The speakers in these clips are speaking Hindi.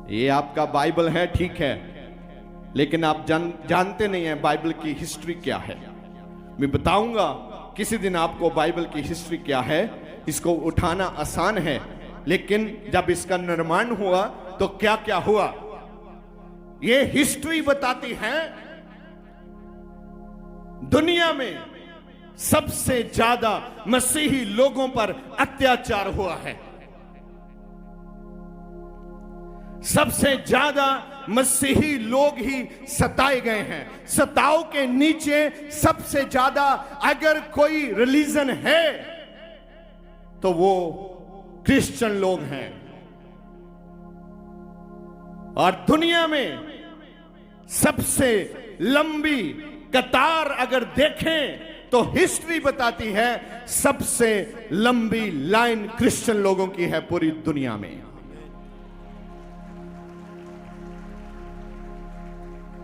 ये आपका बाइबल है, ठीक है, लेकिन आप जानते नहीं हैं बाइबल की हिस्ट्री क्या है। मैं बताऊंगा किसी दिन आपको बाइबल की हिस्ट्री क्या है। इसको उठाना आसान है, लेकिन जब इसका निर्माण हुआ तो क्या क्या हुआ, ये हिस्ट्री बताती है। दुनिया में सबसे ज्यादा मसीही लोगों पर अत्याचार हुआ है, सबसे ज्यादा मसीही लोग ही सताए गए हैं। सताव के नीचे सबसे ज्यादा अगर कोई रिलीजन है तो वो क्रिश्चियन लोग हैं। और दुनिया में सबसे लंबी कतार अगर देखें तो हिस्ट्री बताती है सबसे लंबी लाइन क्रिश्चियन लोगों की है पूरी दुनिया में।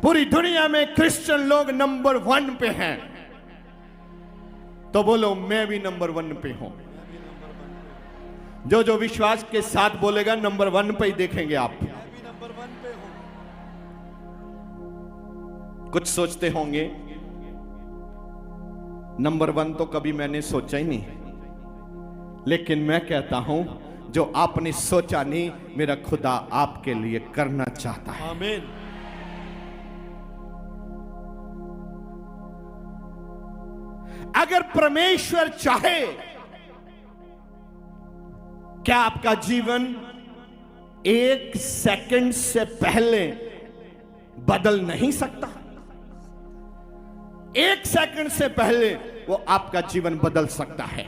पूरी दुनिया में क्रिश्चियन लोग नंबर 1 पे हैं। तो बोलो मैं भी नंबर 1 पे हूं। जो जो विश्वास के साथ बोलेगा नंबर 1 पे ही देखेंगे आप। कुछ सोचते होंगे नंबर 1 तो कभी मैंने सोचा ही नहीं, लेकिन मैं कहता हूं जो आपने सोचा नहीं मेरा खुदा आपके लिए करना चाहता है। आमीन। अगर परमेश्वर चाहे, क्या आपका जीवन 1 सेकंड से पहले बदल नहीं सकता? 1 सेकंड से पहले वो आपका जीवन बदल सकता है।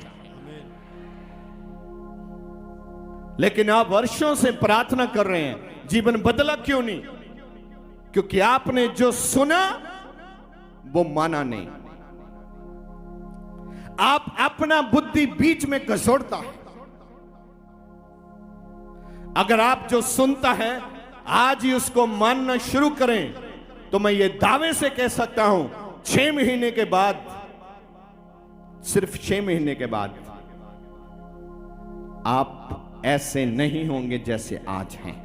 लेकिन आप वर्षों से प्रार्थना कर रहे हैं, जीवन बदला क्यों नहीं? क्योंकि आपने जो सुना वो माना नहीं। आप अपना बुद्धि बीच में घसोड़ता है। अगर आप जो सुनता है आज ही उसको मानना शुरू करें तो मैं ये दावे से कह सकता हूं 6 महीने के बाद, सिर्फ 6 महीने के बाद आप ऐसे नहीं होंगे जैसे आज हैं।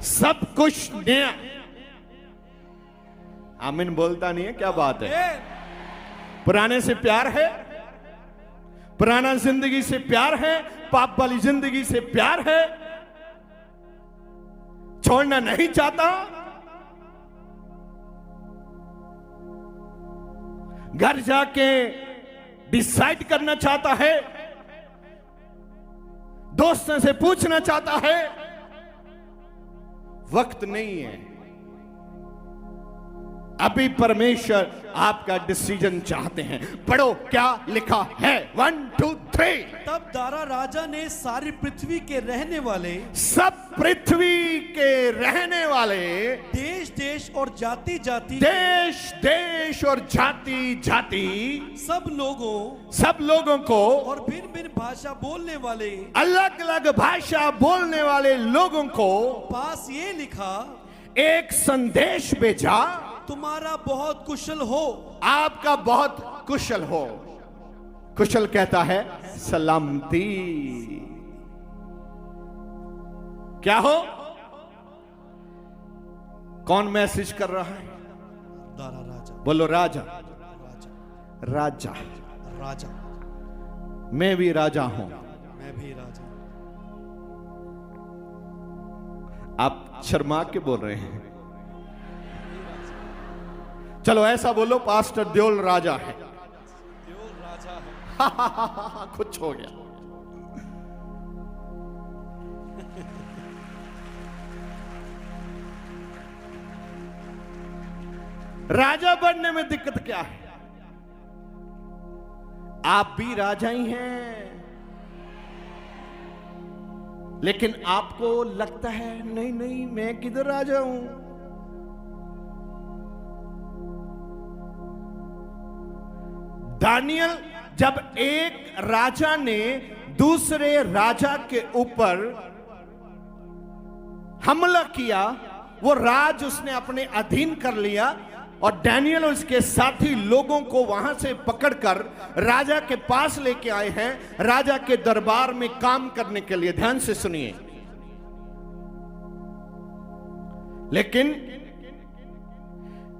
सब कुछ नया। आमीन बोलता नहीं है, क्या बात है? पुराने से प्यार है, पुराना जिंदगी से प्यार है, पाप वाली जिंदगी से प्यार है, छोड़ना नहीं चाहता। घर जाके डिसाइड करना चाहता है, दोस्तों से पूछना चाहता है। वक्त नहीं है। अभी परमेश्वर आपका डिसीजन चाहते हैं। पढ़ो क्या लिखा है। 1 2 3। तब दारा राजा ने सारी पृथ्वी के रहने वाले, सब पृथ्वी के रहने वाले, देश देश और जाति जाति, देश देश और जाति जाति, सब लोगों को और भिन्न भिन्न भाषा बोलने वाले, अलग अलग भाषा बोलने वाले लोगों को पास ये लिखा, एक संदेश भेजा, तुम्हारा बहुत कुशल हो, आपका बहुत कुशल हो। कुशल कहता है सलामती। क्या हो? कौन मैसेज कर रहा है? दारा राजा। बोलो राजा। राजा राजा राजा। मैं भी राजा हूं। मैं भी राजा। आप शर्मा के बोल रहे हैं? चलो ऐसा बोलो, पास्टर देओल राजा है। देओल राजा है। कुछ हो गया। राजा बनने में दिक्कत क्या है? आप भी राजा ही हैं, लेकिन आपको लगता है नहीं नहीं मैं किधर राजा हूं। दानियल, जब एक राजा ने दूसरे राजा के ऊपर हमला किया, वो राज उसने अपने अधीन कर लिया और डैनियल और उसके साथी लोगों को वहां से पकड़कर राजा के पास लेके आए हैं, राजा के दरबार में काम करने के लिए। ध्यान से सुनिए, लेकिन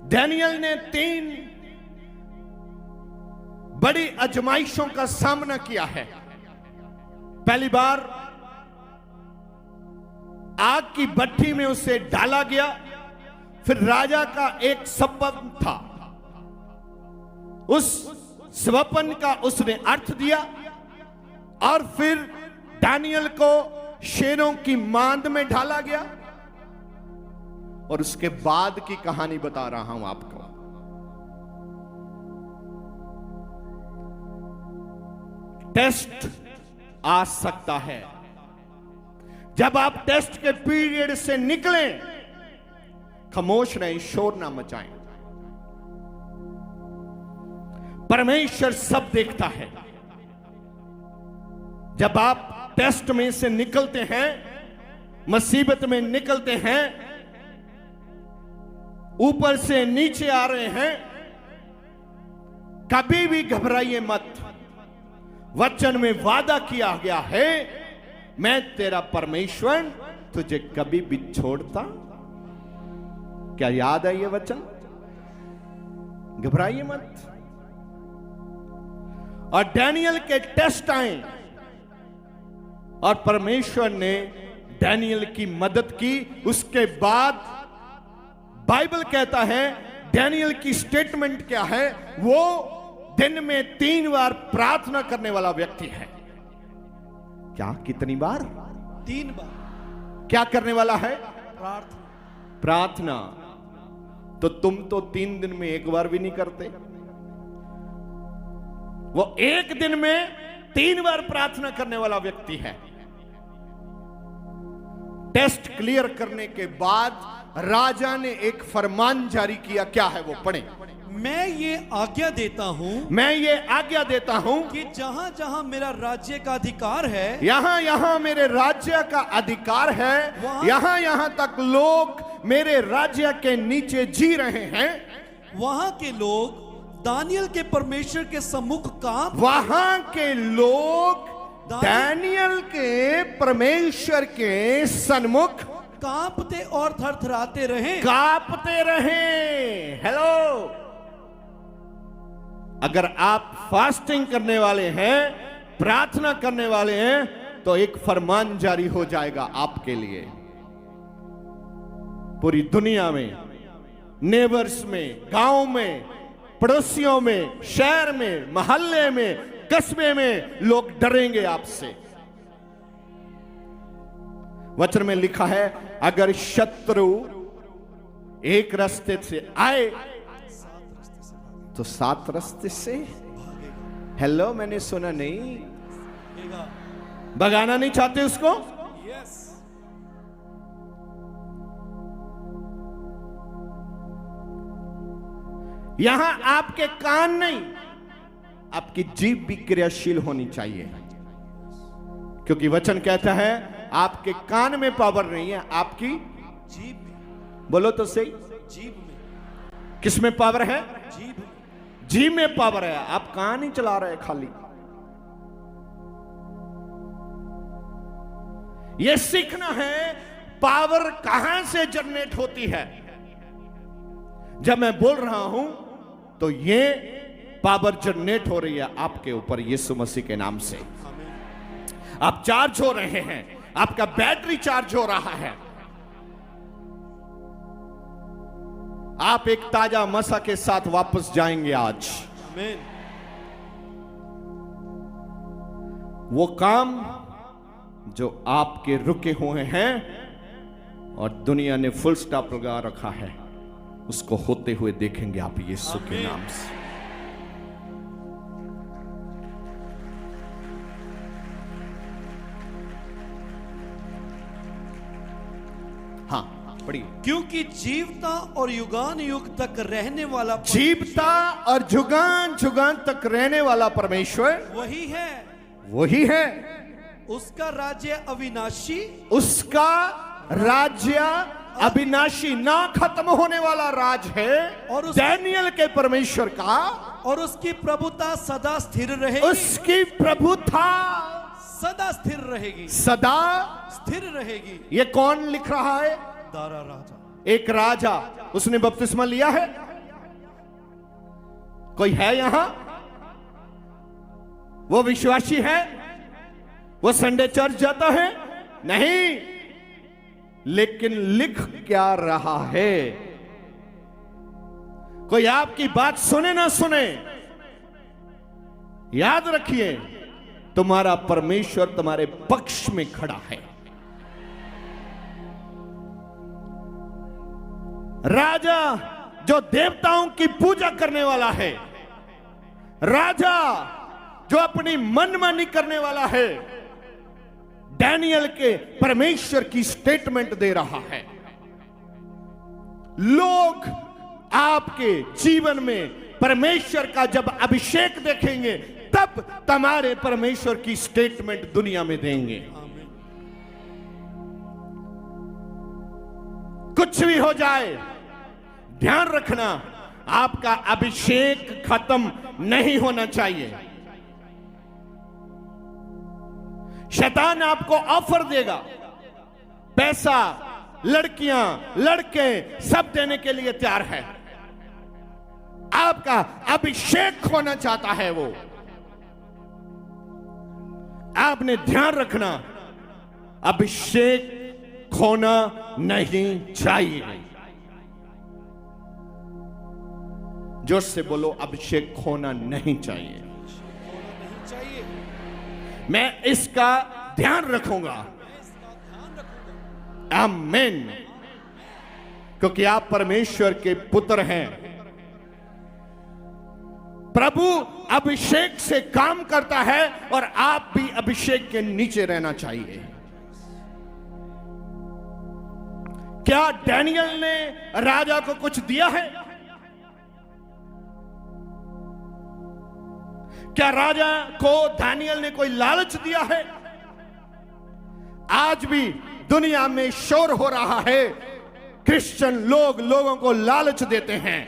डैनियल ने 3 बड़ी आजमाइशों का सामना किया है। पहली बार आग की भट्ठी में उसे डाला गया, फिर राजा का एक स्वप्न था, उस स्वप्न का उसने अर्थ दिया, और फिर दानियल को शेरों की मांद में ढाला गया, और उसके बाद की कहानी बता रहा हूं आपको। टेस्ट आ सकता है। जब आप टेस्ट के पीरियड से निकलें, खामोश रहें, शोर ना मचाएं। परमेश्वर सब देखता है। जब आप टेस्ट में से निकलते हैं, मुसीबत में निकलते हैं, ऊपर से नीचे आ रहे हैं, कभी भी घबराइए मत। वचन में वादा किया गया है, मैं तेरा परमेश्वर तुझे कभी भी छोड़ता। क्या याद है ये वचन? घबराइए मत। और डैनियल के टेस्ट आए, और परमेश्वर ने डैनियल की मदद की। उसके बाद बाइबल कहता है, डैनियल की स्टेटमेंट क्या है? वो दिन में 3 बार प्रार्थना करने वाला व्यक्ति है। क्या? कितनी बार? 3 बार। क्या करने वाला है? प्रार्थना। प्रार्थना। तो तुम तो 3 दिन में 1 बार भी नहीं करते। वो 1 दिन में 3 बार प्रार्थना करने वाला व्यक्ति है। टेस्ट क्लियर करने के बाद राजा ने एक फरमान जारी किया। क्या है वो? पढ़ें। मैं ये आज्ञा देता हूं, मैं ये आज्ञा देता हूं कि जहां जहां मेरा राज्य का अधिकार है, यहां यहां मेरे राज्य का अधिकार है, यहां यहां तक लोग मेरे राज्य के नीचे जी रहे हैं, वहां के लोग दानियल के परमेश्वर के सम्मुख कांप, वहां के लोग दानियल के परमेश्वर के सन्मुख कांपते और थरथराते रहे। कांपते रहे। हेलो, अगर आप फास्टिंग करने वाले हैं, प्रार्थना करने वाले हैं, तो एक फरमान जारी हो जाएगा आपके लिए। पूरी दुनिया में, नेबर्स में, गांव में, पड़ोसियों में, शहर में, मोहल्ले में, कस्बे में लोग डरेंगे आपसे। वचन में लिखा है, अगर शत्रु एक रास्ते से आए तो 7 रास्ते से। हेलो, मैंने सुना नहीं? भगाना नहीं चाहते उसको? यस। यहां आपके कान नहीं, आपकी जीभ भी क्रियाशील होनी चाहिए, क्योंकि वचन कहता है आपके कान में पावर नहीं है, आपकी जीभ में। बोलो तो सही। जीभ में। किस में पावर है? जीभ में। जीभ में पावर है। आप कान ही चला रहे खाली। यह सीखना है पावर कहां से जनरेट होती है। जब मैं बोल रहा हूं तो यह पावर जनरेट हो रही है आपके ऊपर यीशु मसीह के नाम से। आप चार्ज हो रहे हैं, आपका बैटरी चार्ज हो रहा है। आप एक ताजा मसा के साथ वापस जाएंगे आज। आमीन। वो काम जो आपके रुके हुए हैं और दुनिया ने फुल स्टॉप लगा रखा है, उसको होते हुए देखेंगे आप यीशु के नाम से। हाँ, पढ़िए। क्योंकि जीवता और युगान युग तक रहने वाला जीवता और जुगान जुगान तक रहने वाला परमेश्वर वही है। वही है। उसका राज्य अविनाशी, उसका राज्य अविनाशी, ना खत्म होने वाला राज है। और डैनियल के परमेश्वर का, और उसकी प्रभुता सदा स्थिर रहेगी। उसकी प्रभुता सदा स्थिर रहेगी। सदा स्थिर रहेगी। ये कौन लिख रहा है? दारा राजा। एक राजा, उसने बपतिस्मा लिया है? कोई है यहां? वो विश्वासी है? वो संडे चर्च जाता है? नहीं। लेकिन लिख क्या रहा है? कोई आपकी बात सुने ना सुने, याद रखिए, तुम्हारा परमेश्वर तुम्हारे पक्ष में खड़ा है। राजा जो देवताओं की पूजा करने वाला है, राजा जो अपनी मनमानी करने वाला है, डैनियल के परमेश्वर की स्टेटमेंट दे रहा है। लोग आपके जीवन में परमेश्वर का जब अभिषेक देखेंगे, तब तुम्हारे परमेश्वर की स्टेटमेंट दुनिया में देंगे। कुछ भी हो जाए, ध्यान रखना, आपका अभिषेक खत्म नहीं होना चाहिए। शैतान आपको ऑफर देगा, पैसा, लड़कियां, लड़के सब देने के लिए तैयार है। आपका अभिषेक खोना चाहता है वो। आपने ध्यान रखना, अभिषेक खोना नहीं चाहिए। जोर से बोलो, अभिषेक खोना नहीं चाहिए। मैं इसका ध्यान रखूंगा। आमीन। क्योंकि आप परमेश्वर के पुत्र हैं। प्रभु अभिषेक से काम करता है और आप भी अभिषेक के नीचे रहना चाहिए। क्या डैनियल ने राजा को कुछ दिया है? क्या राजा को दानियल ने कोई लालच दिया है? आज भी दुनिया में शोर हो रहा है, क्रिश्चियन लोग लोगों को लालच देते हैं।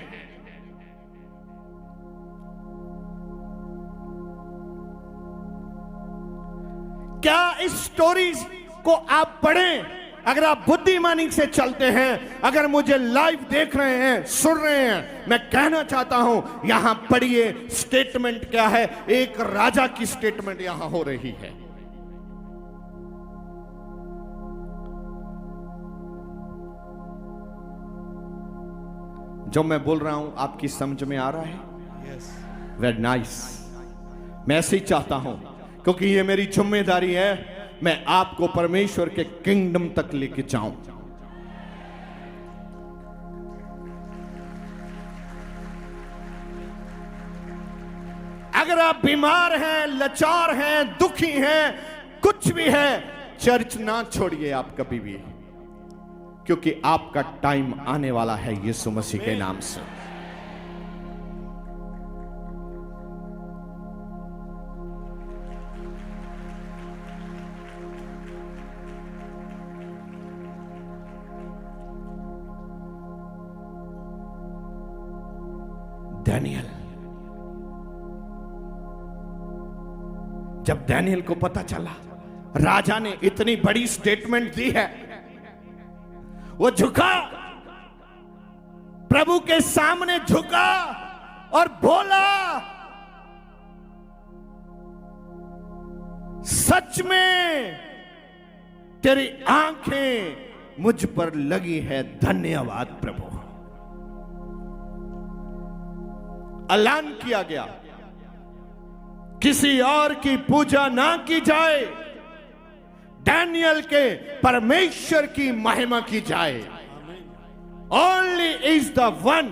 क्या इस स्टोरीज को आप पढ़ें? अगर आप बुद्धिमानी से चलते हैं, अगर मुझे लाइव देख रहे हैं, सुन रहे हैं, मैं कहना चाहता हूं, यहां पढ़िए स्टेटमेंट क्या है। एक राजा की स्टेटमेंट यहां हो रही है। जो मैं बोल रहा हूं आपकी समझ में आ रहा है? Very nice. मैं ऐसे ही चाहता हूं, क्योंकि ये मेरी जिम्मेदारी है, मैं आपको परमेश्वर के किंगडम तक लेके जाऊं। अगर आप बीमार हैं, लाचार हैं, दुखी हैं, कुछ भी है, चर्च ना छोड़िए आप कभी भी, क्योंकि आपका टाइम आने वाला है यीशु मसीह के नाम से। डैनियल, जब डैनियल को पता चला राजा ने इतनी बड़ी स्टेटमेंट दी है, वो झुका, प्रभु के सामने झुका और बोला, सच में तेरी आंखें मुझ पर लगी है, धन्यवाद प्रभु। ऐलान किया गया, किसी और की पूजा ना की जाए, डैनियल के परमेश्वर की महिमा की जाए। Only is the one.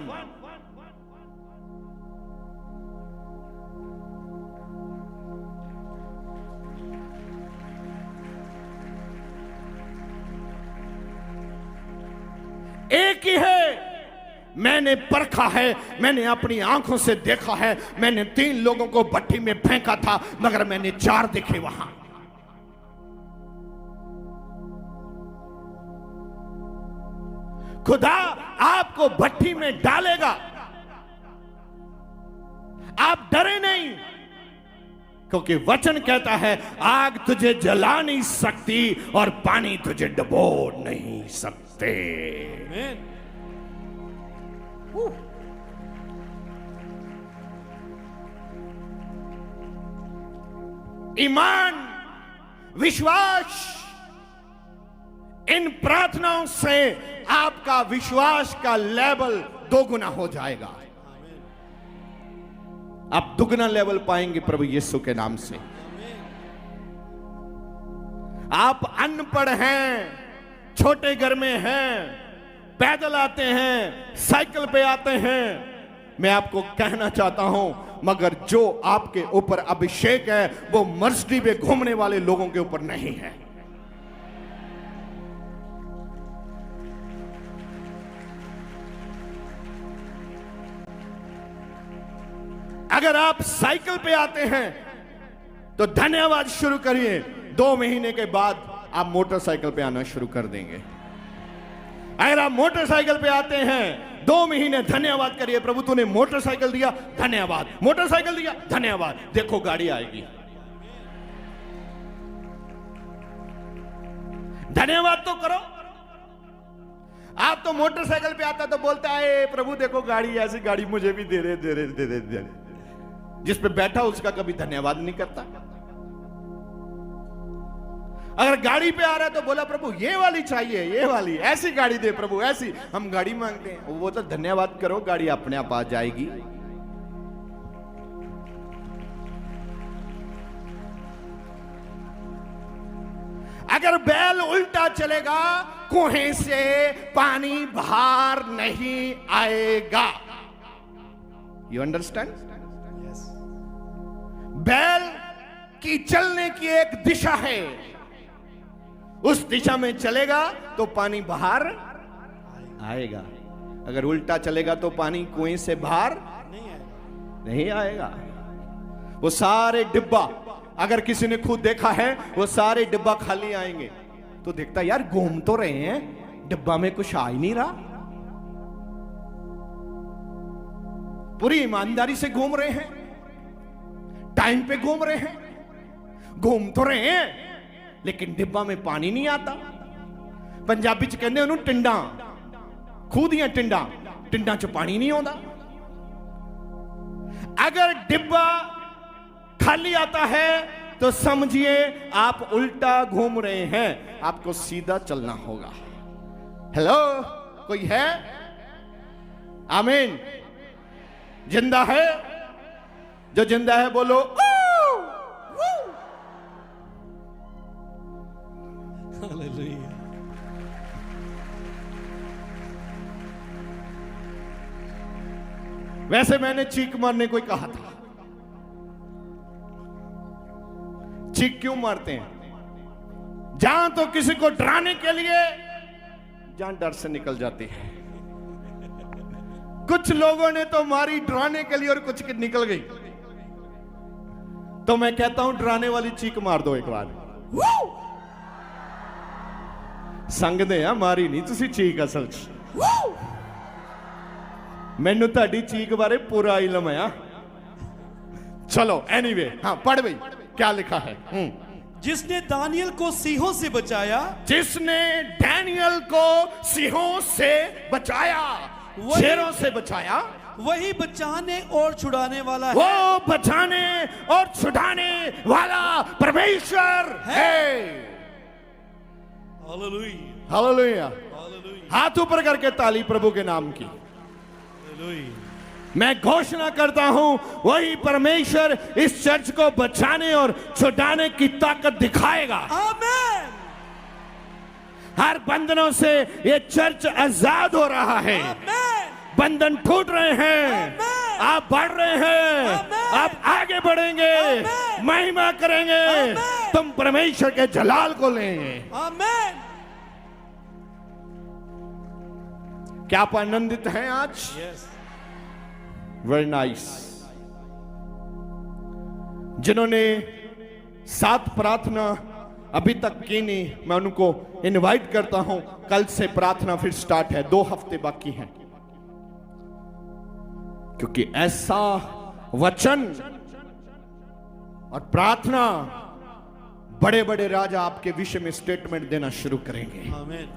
एक ही है। मैंने परखा है, मैंने अपनी आंखों से देखा है। मैंने 3 लोगों को भट्टी में फेंका था, मगर मैंने 4 देखे वहां। खुदा आपको भट्टी में डालेगा, आप डरे नहीं, क्योंकि वचन कहता है आग तुझे जला नहीं सकती और पानी तुझे डुबो नहीं सकते। ईमान, विश्वास, इन प्रार्थनाओं से आपका विश्वास का लेवल दोगुना हो जाएगा। आप दुगना लेवल पाएंगे प्रभु यीशु के नाम से। आप अनपढ़ हैं, छोटे घर में हैं, पैदल आते हैं, साइकिल पे आते हैं, मैं आपको कहना चाहता हूं, मगर जो आपके ऊपर अभिषेक है वो मर्सिडी पे घूमने वाले लोगों के ऊपर नहीं है। अगर आप साइकिल पे आते हैं तो धन्यवाद शुरू करिए, 2 महीने के बाद आप मोटरसाइकिल पे आना शुरू कर देंगे। अगर आप मोटरसाइकिल पे आते हैं 2 महीने धन्यवाद करिए, प्रभु तूने मोटरसाइकिल दिया, धन्यवाद, मोटरसाइकिल दिया, धन्यवाद, देखो गाड़ी आएगी। धन्यवाद तो करो। आप तो मोटरसाइकिल पे आता तो बोलता है प्रभु देखो गाड़ी, ऐसी गाड़ी मुझे भी दे रहे। जिस पे बैठा उसका कभी धन्यवाद नहीं करता। अगर गाड़ी पे आ रहा है तो बोला प्रभु ये वाली चाहिए, ये वाली, ऐसी गाड़ी दे प्रभु, ऐसी हम गाड़ी मांगते हैं। वो तो धन्यवाद करो, गाड़ी अपने आप आ जाएगी। अगर बैल उल्टा चलेगा कुएं से पानी बाहर नहीं आएगा। You understand? बैल की चलने की एक दिशा है, उस दिशा में चलेगा तो पानी बाहर आएगा। अगर उल्टा चलेगा तो पानी कुएं से बाहर नहीं आएगा। वो सारे डिब्बा, अगर किसी ने खुद देखा है, वो सारे डिब्बा खाली आएंगे तो देखता यार घूम तो रहे हैं, डिब्बा में कुछ आ ही नहीं रहा। पूरी ईमानदारी से घूम रहे हैं, टाइम पे घूम रहे हैं, घूम तो रहे हैं लेकिन डिब्बा में पानी नहीं आता। पंजाबी च कहते उन्होंने टिंडा, खूह दियां टिंडा, टिंडा च पानी नहीं आता। अगर डिब्बा खाली आता है तो समझिए आप उल्टा घूम रहे हैं, आपको सीधा चलना होगा। हेलो, कोई है? आमीन। जिंदा है? जो जिंदा है बोलो हालेलुया। वैसे मैंने चीख मारने को कहा था। चीख क्यों मारते हैं? जहां तो किसी को डराने के लिए, जहां डर से निकल जाती है। कुछ लोगों ने तो मारी डराने के लिए और कुछ की निकल गई। तो मैं कहता हूं डराने वाली चीख मार दो एक बार। संगदे आ मारी नहीं तुसी चीख असल च। मैनू ताड़ी चीख बारे पूरा इल्म है। चलो एनीवे, हाँ पढ़ भाई क्या लिखा है। जिसने दानियल को सिंहों से बचाया, जिसने डैनियल को सिंहों से बचाया, शेरों से बचाया, वही बचाने और छुड़ाने वाला है। वो बचाने और छुड़ाने वाला परमेश्वर है। Hallelujah, hallelujah. हालेलुया, हाथ ऊपर करके ताली प्रभु के नाम की। हालेलुया। मैं घोषणा करता हूं वही परमेश्वर इस चर्च को बचाने और छुड़ाने की ताकत दिखाएगा। आमीन। हर बंधनों से ये चर्च आजाद हो रहा है। आमीन। बंधन टूट रहे हैं। आमीन। आप बढ़ रहे हैं। आमीन। आप आगे बढ़ेंगे। आमीन। महिमा करेंगे। आमीन। तुम परमेश्वर के जलाल को लेंगे। आमीन। क्या आप आनंदित हैं आज? यस। Very nice. जिन्होंने 7 प्रार्थना अभी तक की नहीं, मैं उनको इनवाइट करता हूं। कल से प्रार्थना फिर स्टार्ट है, 2 हफ्ते बाकी हैं, क्योंकि ऐसा वचन और प्रार्थना बड़े बड़े राजा आपके विषय में स्टेटमेंट देना शुरू करेंगे। आमीन।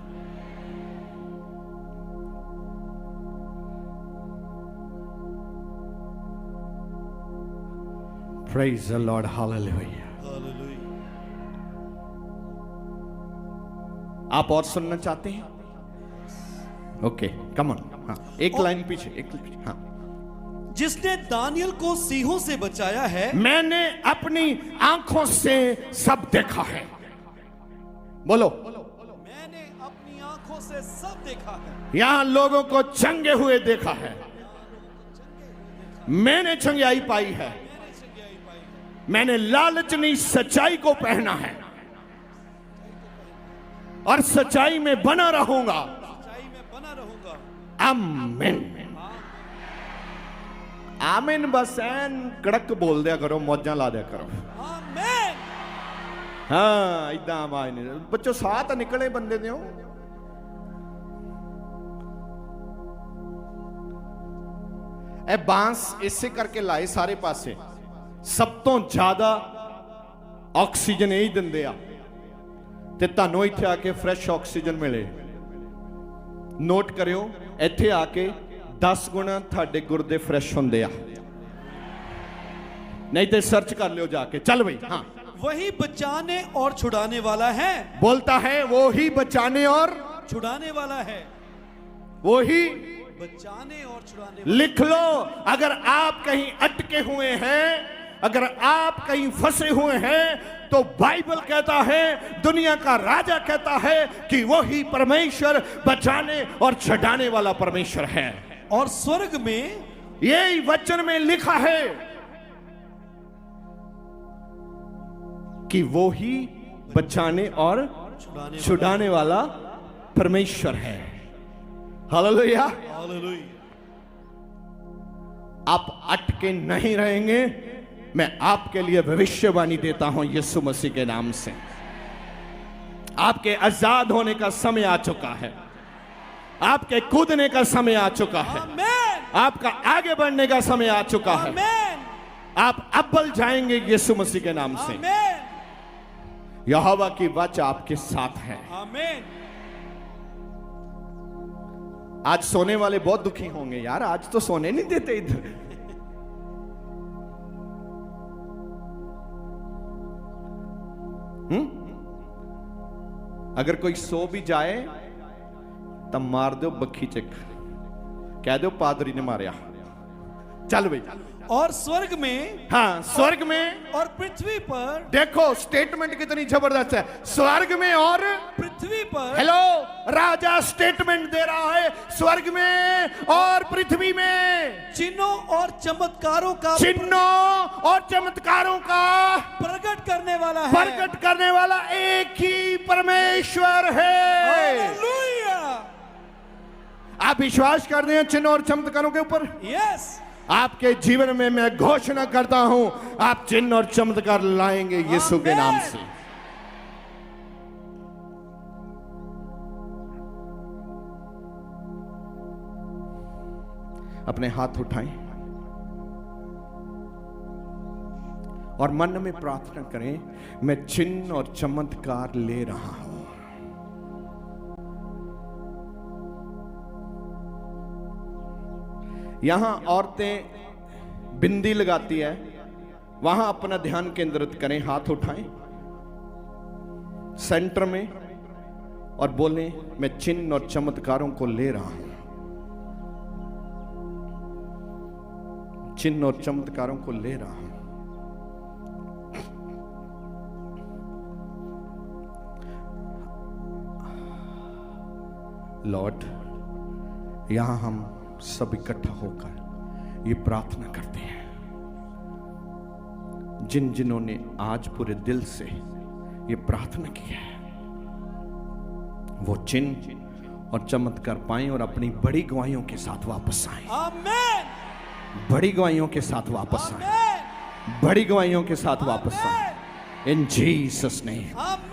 Praise the Lord. Hallelujah. Hallelujah. आप और सुनना चाहते हैं? Okay, come on. हाँ, एक लाइन पीछे, एक पीछे। हाँ, जिसने दानियल को सिंहों से बचाया है, मैंने अपनी आंखों से सब देखा है। बोलो, मैंने अपनी आंखों से सब देखा है। यहां लोगों को चंगे हुए देखा है, मैंने चंगाई पाई है, मैंने लालच नहीं सच्चाई को पहना है और सच्चाई में बना रहूंगा। सच्चाई में बना रहूंगा। आमीन। आमीन। बस एन कड़क बोल दिया करो, मौजा ला दिया करो। आमीन। हाँ, इदा आवाज नहीं। बच्चों साह तो निकले बंदे दे। ए बांस इसे करके लाए सारे पासे, सब तो ज्यादा ऑक्सीजन यही दिंदे आ ते तानों इत्थे आके फ्रेश ऑक्सीजन मिले। नोट करियो, इत्थे आके 10 गुना थाडे गुर्दे फ्रेश होंदे आ। नहीं तो सर्च कर लियो जाके। चल भाई। हाँ, वही बचाने और छुड़ाने वाला है। बोलता है वो ही बचाने और छुड़ाने वाला है। वो ही बचाने और छुड़ाने वाला। लिख लो। अगर आप कहीं अटके हुए हैं, अगर आप कहीं फंसे हुए हैं, तो बाइबल कहता है, दुनिया का राजा कहता है कि वो ही परमेश्वर बचाने और छुड़ाने वाला परमेश्वर है। और स्वर्ग में यही वचन में लिखा है कि वो ही बचाने और छुड़ाने वाला परमेश्वर है। हालेलुया। हालेलुया। आप अटके नहीं रहेंगे। मैं आपके लिए भविष्यवाणी देता हूं यीशु मसीह के नाम से। आपके आजाद होने का समय आ चुका है, आपके कूदने का समय आ चुका है, आमीन। आपका आगे बढ़ने का समय आ चुका है। आमीन। आप अव्वल जाएंगे यीशु मसीह के नाम से। आमीन। यहोवा की वाचा आपके साथ है। आमीन। आज सोने वाले बहुत दुखी होंगे, यार आज तो सोने नहीं देते इधर। अगर कोई सो भी जाए तब मार दो बखी चक, कह दो पादरी ने मारिया। चल भाई। और स्वर्ग में, हाँ, स्वर्ग में और पृथ्वी पर। देखो स्टेटमेंट कितनी जबरदस्त है। स्वर्ग में और पृथ्वी पर। हेलो, राजा स्टेटमेंट दे रहा है, स्वर्ग में और पृथ्वी में चिन्हों और चमत्कारों का, चिन्हों और चमत्कारों का प्रकट करने वाला है। प्रकट करने वाला एक ही परमेश्वर है। हालेलुया। आप विश्वास करते हैं चिन्ह और चमत्कारों के ऊपर? यस। आपके जीवन में मैं घोषणा करता हूं, आप चिन्ह और चमत्कार लाएंगे यीशु के नाम से। अपने हाथ उठाएं और मन में प्रार्थना करें, मैं चिन्ह और चमत्कार ले रहा हूं। यहां औरतें बिंदी लगाती है, वहां अपना ध्यान केंद्रित करें, हाथ उठाएं सेंटर में और बोलें, मैं चिन्ह और चमत्कारों को ले रहा हूं। चिन्ह और चमत्कारों को ले रहा हूं। लॉर्ड, यहां हम सब इकट्ठा होकर ये प्रार्थना करते हैं, जिन जिन्होंने आज पूरे दिल से ये प्रार्थना की है, वो चिन्ह और चमत्कार पाएं और अपनी बड़ी गवाहियों के साथ वापस आए। आमीन। बड़ी गवाहियों के साथ वापस आए। आमीन। बड़ी गवाहियों के साथ वापस आए। इन जीसस नेम। आमीन।